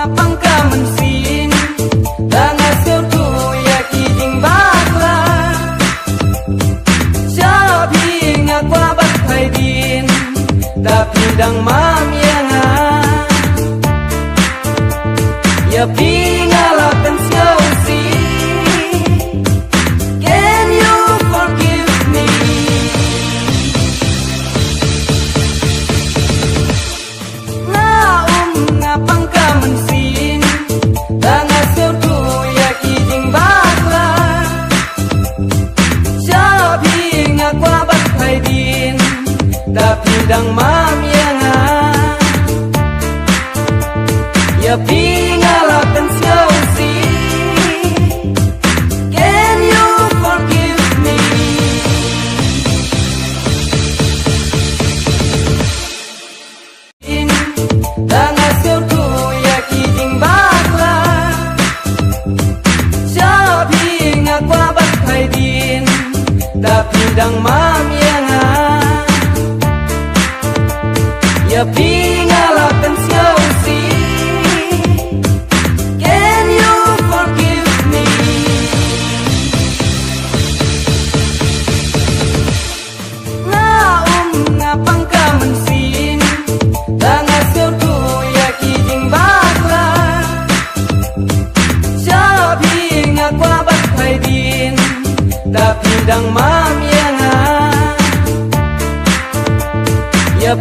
ngapang ka man sin dangasyo tu ya kijing bakla sabi ngakwa bat hai din tapi dang mam yang ya pingalakan si. Can you forgive me? Ngapang ka man sin dangasyo tu ya kijing bakla sabi ngakwa bat hai din tapi dang mam yang ya pingalakan si. Can you forgive me? Dangasyo tu ya kijing bakla sabi ngakwa bat hai din tapi dang mam yang ya pingalakan si. Can you forgive me? Ngapang ka man sin dangasyo tu ya kijing bakla sabi ngakwa bat hai din tapi dang mam yang ya